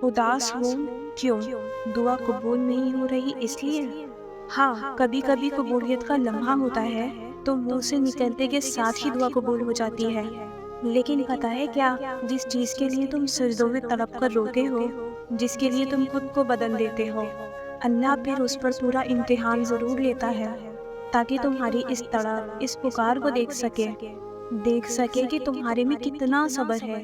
اداس ہوں کیوں؟ دعا قبول نہیں ہو رہی اس لیے؟ ہاں، کبھی کبھی قبولیت کا لمحہ ہوتا ہے تو منہ سے نکلتے کے ساتھ ہی دعا قبول ہو جاتی ہے، لیکن پتہ ہے کیا؟ جس چیز کے لیے تم سجدوں میں تڑپ کر روتے ہو، جس کے لیے تم خود کو بدل دیتے ہو، اللہ پھر اس پر پورا امتحان ضرور لیتا ہے، تاکہ تمہاری اس تڑپ، اس پکار کو دیکھ سکے کہ تمہارے میں کتنا صبر ہے۔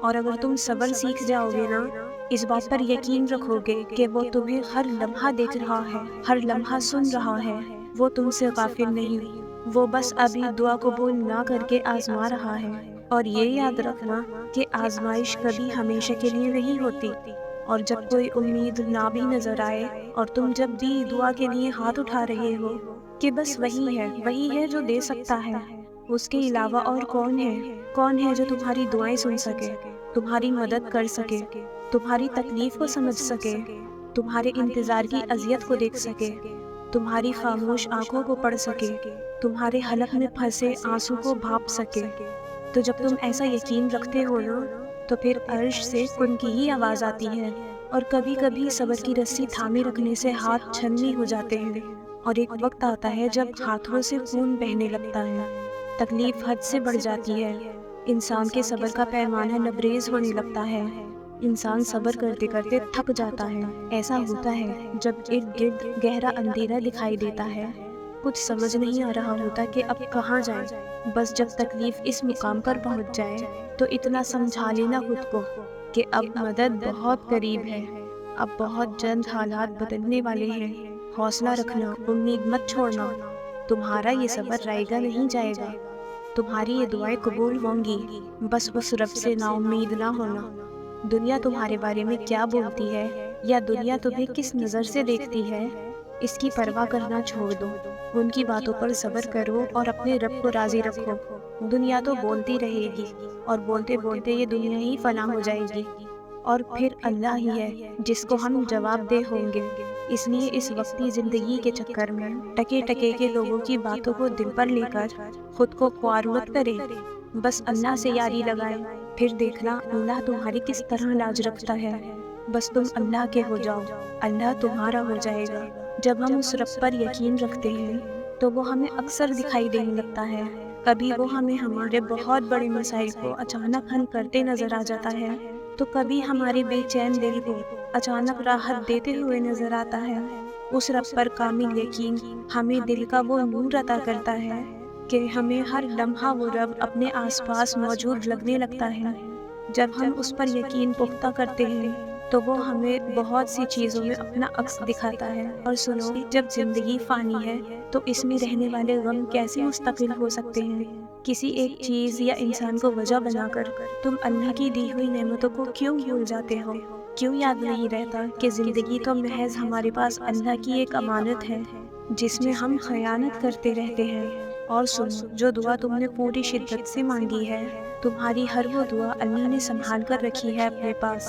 اور اگر تم صبر سیکھ جاؤ گے نا، اس بات پر یقین رکھو گے کہ وہ تمہیں ہر لمحہ دیکھ رہا ہے، ہر لمحہ سن رہا ہے، وہ تم سے غافل نہیں، وہ بس ابھی دعا قبول نہ کر کے آزما رہا ہے۔ اور یہ یاد رکھنا کہ آزمائش کبھی ہمیشہ کے لیے نہیں ہوتی، اور جب کوئی امید نہ بھی نظر آئے اور تم جب بھی دعا کے لیے ہاتھ اٹھا رہے ہو کہ بس وہی ہے جو دے سکتا ہے، اس کے علاوہ اور کون ہے جو تمہاری دعائیں سن سکے، تمہاری مدد کر سکے، تمہاری تکلیف کو سمجھ سکے، تمہارے انتظار کی اذیت کو دیکھ سکے، تمہاری خاموش آنکھوں کو پڑھ سکے، تمہارے حلق میں پھنسے آنسو کو بھاپ سکے۔ تو جب تم ایسا یقین رکھتے ہو نا، تو پھر عرش سے ان کی ہی آواز آتی ہے، اور کبھی کبھی صبر کی رسی تھامے رکھنے سے ہاتھ چھلنی ہو جاتے ہیں، اور ایک وقت آتا ہے جب ہاتھوں سے خون بہنے لگتا ہے، تکلیف حد سے بڑھ جاتی ہے، انسان کے صبر کا پیمانہ لبریز ہونے لگتا ہے، انسان صبر کرتے کرتے تھک جاتا ہے۔ ایسا ہوتا ہے جب ارد گرد گہرا اندھیرا دکھائی دیتا ہے، کچھ سمجھ نہیں آ رہا ہوتا کہ اب کہاں جائے، بس جب تکلیف اس مقام پر پہنچ جائے تو اتنا سمجھا لینا خود کو کہ اب مدد بہت قریب ہے، اب بہت جلد حالات بدلنے والے ہیں۔ حوصلہ رکھنا، امید مت چھوڑنا، تمہارا یہ صبر رائے گا نہیں جائے گا، تمہاری یہ دعائیں قبول ہوں گی، بس اس رب سے نا امید نہ ہونا۔ دنیا تمہارے بارے میں کیا بولتی ہے، یا دنیا تمہیں کس نظر سے دیکھتی ہے، اس کی پرواہ کرنا چھوڑ دو، ان کی باتوں پر صبر کرو اور اپنے رب کو راضی رکھو۔ دنیا تو بولتی رہے گی، اور بولتے بولتے یہ دنیا ہی فنا ہو جائے گی، اور پھر اللہ ہی ہے جس کو ہم جواب دہ ہوں گے۔ اس لیے اس وقتی زندگی کے چکر میں ٹکے ٹکے کے لوگوں کی باتوں کو دل پر لے کر خود کو خوار مت کرے، بس اللہ سے یاری لگائے، پھر دیکھنا اللہ تمہاری کس طرح لاج رکھتا ہے۔ بس تم اللہ کے ہو جاؤ، اللہ تمہارا ہو جائے گا۔ جب ہم اس رب پر یقین رکھتے ہیں تو وہ ہمیں اکثر دکھائی دینے لگتا ہے، کبھی وہ ہمیں ہمارے بہت بڑے مسائل کو اچانک حل کرتے نظر آ جاتا ہے، تو کبھی ہمارے بے چین دل کو اچانک راحت دیتے ہوئے نظر آتا ہے۔ اس رب پر کامل یقین ہمیں دل کا وہ نور عطا کرتا ہے کہ ہمیں ہر لمحہ وہ رب اپنے آس پاس موجود لگنے لگتا ہے۔ جب ہم اس پر یقین پختہ کرتے ہیں تو وہ ہمیں بہت سی چیزوں میں اپنا عکس دکھاتا ہے۔ اور سنو، جب زندگی فانی ہے تو اس میں رہنے والے غم کیسے مستقل ہو سکتے ہیں؟ کسی ایک چیز یا انسان کو وجہ بنا کر تم اللہ کی دی ہوئی نعمتوں کو کیوں بھول جاتے ہو؟ کیوں یاد نہیں رہتا کہ زندگی تو محض ہمارے پاس اللہ کی ایک امانت ہے جس میں ہم خیانت کرتے رہتے ہیں؟ اور سنو، جو دعا تم نے پوری شدت سے مانگی ہے، تمہاری ہر وہ دعا اللہ نے سنبھال کر رکھی ہے اپنے پاس۔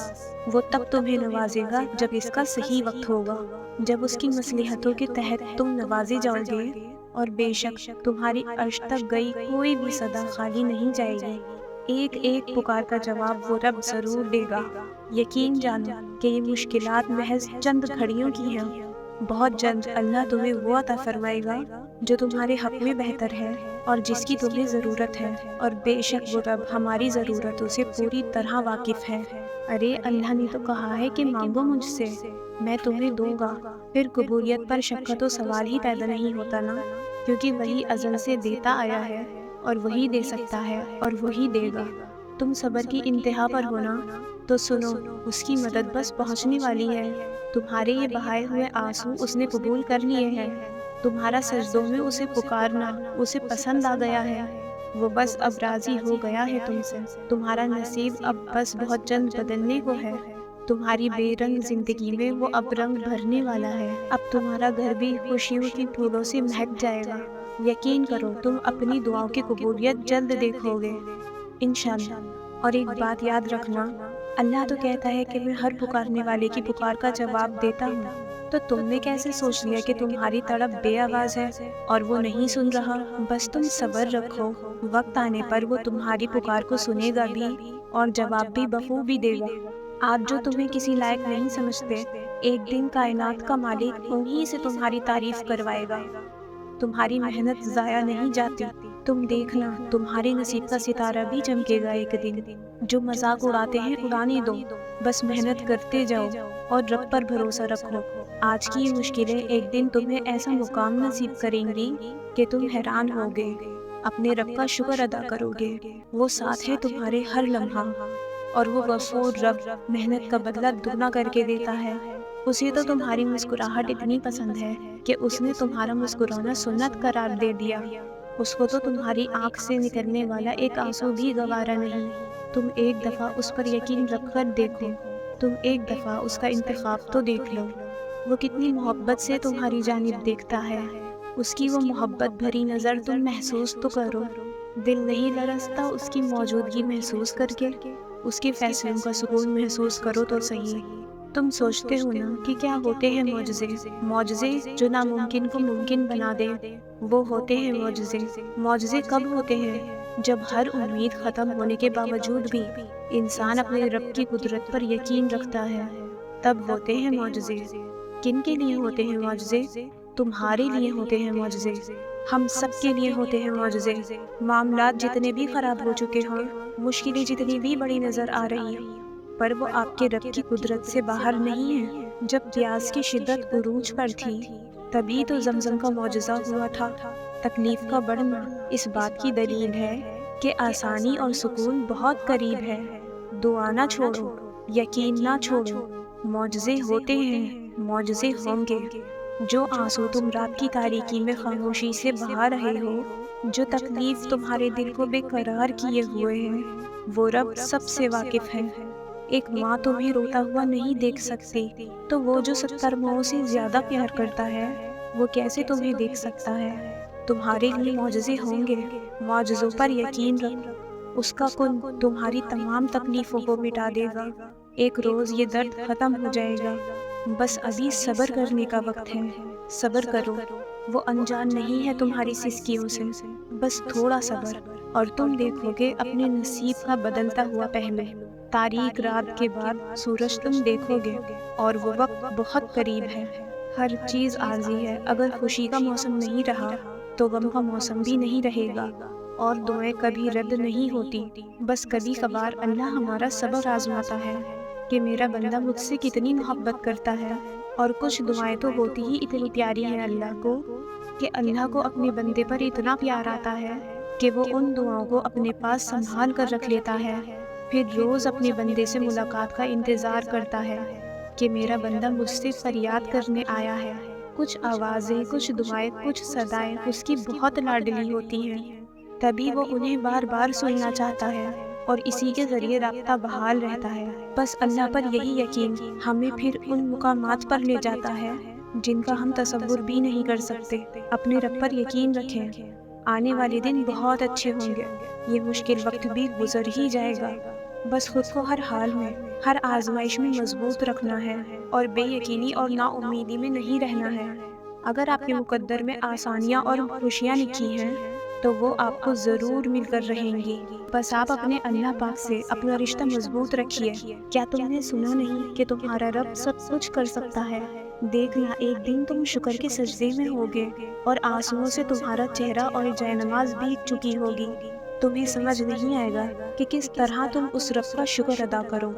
وہ تب تمہیں نوازے گا جب اس کا صحیح وقت ہوگا، جب اس کی مصلحتوں کے تحت تم نوازے جاؤ گے، اور بے شک تمہاری عرش تک گئی کوئی بھی صدا خالی نہیں جائے گی۔ ایک ایک پکار کا جواب وہ رب ضرور دے گا۔ یقین جانو کہ یہ مشکلات محض چند گھڑیوں کی ہیں، بہت جلد اللہ تمہیں وہ عطا فرمائے گا جو تمہارے حق میں بہتر ہے اور جس کی تمہیں ضرورت ہے، اور بے شک وہ رب ہماری ضرورتوں سے پوری طرح واقف ہے۔ ارے اللہ نے تو کہا ہے کہ مانگو مجھ سے، میں تمہیں دوں گا۔ پھر قبولیت پر شک کا تو سوال ہی پیدا نہیں ہوتا نا، کیونکہ وہی ازل سے دیتا آیا ہے، اور وہی دے سکتا ہے اور وہی دے گا۔ تم صبر کی انتہا پر ہونا تو سنو، اس کی مدد بس پہنچنے والی ہے۔ تمہارے یہ بہائے ہوئے آنسو اس نے قبول کر لیے ہیں، تمہارا سجدوں میں اسے پکارنا اسے پسند آ گیا ہے، وہ بس اب راضی ہو گیا ہے تم سے۔ تمہارا نصیب اب بس بہت جلد بدلنے کو ہے، تمہاری بے رنگ زندگی میں وہ اب رنگ بھرنے والا ہے۔ اب تمہارا گھر بھی خوشیوں کی پھولوں سے مہک جائے گا۔ یقین کرو، تم اپنی دعاؤں کی قبولیت جلد دیکھو گے انشاءاللہ۔ اور ایک بات یاد رکھنا، اللہ تو کہتا ہے کہ میں ہر پکارنے والے کی پکار کا جواب دیتا ہوں، تو تم نے کیسے سوچ لیا کہ تمہاری تڑپ بے آواز ہے اور وہ نہیں سن رہا؟ بس تم صبر رکھو، وقت آنے پر وہ تمہاری پکار کو سنے گا بھی اور جواب بھی بخوبی دے گا۔ آج جو تمہیں کسی لائق نہیں سمجھتے، ایک دن کائنات کا مالک انہی سے تمہاری تعریف کروائے گا۔ تمہاری محنت ضائع نہیں جاتی، تم دیکھنا تمہارے نصیب کا ستارہ بھی چمکے گا ایک دن۔ جو مذاق اڑاتے ہیں اڑانے دو، بس محنت کرتے جاؤ اور رب پر بھروسہ رکھو۔ آج کی یہ مشکلیں ایک دن تمہیں ایسا مقام نصیب کریں گی کہ تم حیران ہوگے، اپنے رب کا شکر ادا کرو گے۔ وہ ساتھ ہے تمہارے ہر لمحہ، اور وہ غفور رب محنت کا بدلہ دگنا کر کے دیتا ہے۔ اسے تو تمہاری مسکراہٹ اتنی پسند ہے کہ اس نے تمہارا مسکرانا سنت قرار دے دیا۔ اس کو تو تمہاری آنکھ سے نکلنے والا ایک آنسو بھی گوارا نہیں۔ تم ایک دفعہ اس پر یقین رکھ کر دیکھو، تم ایک دفعہ اس کا انتخاب تو دیکھ لو۔ وہ کتنی محبت سے تمہاری جانب دیکھتا ہے، اس کی وہ محبت بھری نظر تم محسوس تو کرو۔ دل نہیں لرزتا اس کی موجودگی محسوس کر کے؟ اس کے فیصلوں کا سکون محسوس کرو تو صحیح۔ تم سوچتے ہو نا کہ کیا ہوتے ہیں معجزے؟ معجزے جو ناممکن کو ممکن بنا دے، وہ ہوتے ہیں معجزے۔ معجزے کب ہوتے ہیں؟ جب ہر امید ختم ہونے کے باوجود بھی انسان اپنے رب کی قدرت پر یقین رکھتا ہے، تب ہوتے ہیں معجزے۔ کن کے لیے ہوتے ہیں معجزے؟ تمہارے لیے ہوتے ہیں معجزے، ہم سب کے لیے ہوتے ہیں معجزے۔ معاملات جتنے بھی خراب ہو چکے ہوں، مشکلیں جتنی بھی بڑی نظر آ رہی ہیں، پر وہ آپ کے رب کی قدرت سے باہر نہیں ہے۔ جب پیاس کی شدت عروج پر تھی، تبھی تو زمزم کا معجزہ ہوا تھا۔ تکلیف کا بڑھنا اس بات کی دلیل ہے کہ آسانی اور سکون بہت قریب ہے۔ دعا نہ چھوڑو، یقین نہ چھوڑو، معجزے ہوتے ہیں، معجزے ہوں گے۔ جو آنسو تم رات کی تاریکی میں خاموشی سے بہا رہے ہو، جو تکلیف تمہارے دل کو بے قرار کیے ہوئے ہیں، وہ رب سب سے واقف ہے۔ ایک ماں تمہیں روتا ہوا نہیں دیکھ سکتی، تو وہ جو 70 ماؤں سے زیادہ پیار کرتا ہے، وہ کیسے تمہیں دیکھ سکتا ہے؟ تمہارے لیے معجزے ہوں گے، معجزوں پر یقین رکھو۔ اس کا کن تمہاری تمام تکلیفوں کو مٹا دے گا۔ ایک روز یہ درد ختم ہو جائے گا، بس ابھی صبر کرنے کا وقت ہے۔ صبر کرو، وہ انجان نہیں ہے تمہاری سسکیوں سے، بس تھوڑا صبر اور تم دیکھو گے اپنے نصیب کا بدلتا ہوا پہلو۔ تاریک رات کے بعد سورج تم دیکھو گے، اور وہ وقت بہت قریب ہے۔ ہر چیز عارضی ہے، اگر خوشی کا موسم نہیں رہا تو غم کا موسم بھی نہیں رہے گا، اور دعائیں کبھی رد نہیں ہوتی۔ بس کبھی کبھار اللہ ہمارا صبر آزماتا ہے کہ میرا بندہ مجھ سے کتنی محبت کرتا ہے۔ اور کچھ دعائیں تو ہوتی ہی اتنی پیاری ہیں اللہ کو، کہ اللہ کو اپنے بندے پر اتنا پیار آتا ہے کہ وہ ان دعاؤں کو اپنے پاس سنبھال کر رکھ لیتا ہے، پھر روز اپنے بندے سے ملاقات کا انتظار کرتا ہے کہ میرا بندہ مجھ سے فریاد کرنے آیا ہے۔ کچھ آوازیں، کچھ دعائیں، کچھ صدائیں اس کی بہت لاڈلی ہوتی ہیں، تبھی وہ انہیں بار بار سننا چاہتا ہے، اور اسی کے ذریعے رابطہ بحال رہتا ہے۔ بس اللہ پر یہی یقین ہمیں پھر ان مقامات پر لے جاتا ہے جن کا ہم تصور بھی نہیں کر سکتے۔ اپنے رب پر یقین رکھیں، آنے والے دن بہت اچھے ہوں گے، یہ مشکل وقت بھی گزر ہی جائے گا۔ بس خود کو ہر حال میں، ہر آزمائش میں مضبوط رکھنا ہے، اور بے یقینی اور نا امیدی میں نہیں رہنا ہے۔ اگر آپ کے مقدر میں آسانیاں اور خوشیاں لکھی ہیں، تو وہ آپ کو ضرور مل کر رہیں گی۔ بس آپ اپنے اللہ پاک سے اپنا رشتہ مضبوط رکھیے۔ کیا تم نے سنا نہیں کہ تمہارا رب سب کچھ کر سکتا ہے؟ دیکھنا ایک دن تم شکر کے سجدے میں ہوگے، اور آنسوؤں سے تمہارا چہرہ اور جائے نماز بھیگ چکی ہوگی۔ تمہیں سمجھ نہیں آئے گا کہ کس طرح تم اس رب کا شکر ادا کرو۔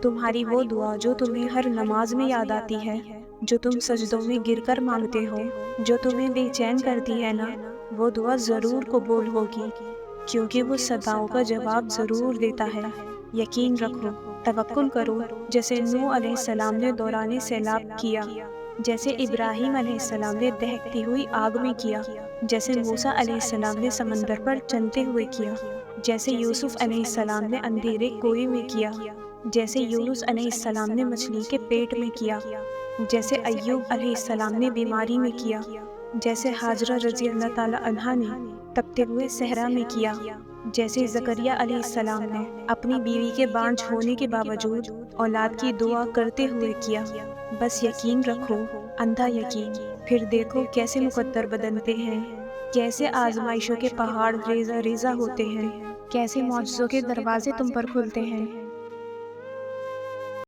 تمہاری وہ دعا جو تمہیں ہر نماز میں یاد آتی ہے، جو تم سجدوں میں گر کر مانگتے ہو، جو تمہیں بے چین کرتی ہے نا، وہ دعا ضرور قبول ہوگی، کیونکہ وہ صداؤں کا جواب ضرور دیتا ہے۔ یقین رکھو، توکل کرو، جیسے نوح علیہ السلام نے دوران سیلاب کیا، جیسے ابراہیم علیہ السلام نے دہکتی ہوئی آگ میں کیا، جیسے موسیٰ علیہ السلام نے سمندر پر چلتے ہوئے کیا، جیسے یوسف علیہ السلام نے اندھیرے کنویں میں کیا، جیسے یونس علیہ السلام نے مچھلی کے پیٹ میں کیا، جیسے ایوب علیہ السلام نے بیماری میں کیا، جیسے ہاجرہ رضی اللہ تعالی عنہا نے تپتے ہوئے صحرا میں کیا، جیسے زکریا علیہ السلام نے اپنی بیوی کے بانجھ ہونے کے باوجود اولاد کی دعا کرتے ہوئے کیا۔ بس یقین رکھو، اندھا یقین، پھر دیکھو کیسے مقدر بدلتے ہیں، کیسے آزمائشوں کے پہاڑ ریزہ ریزہ ہوتے ہیں، کیسے معجزوں کے دروازے تم پر کھلتے ہیں۔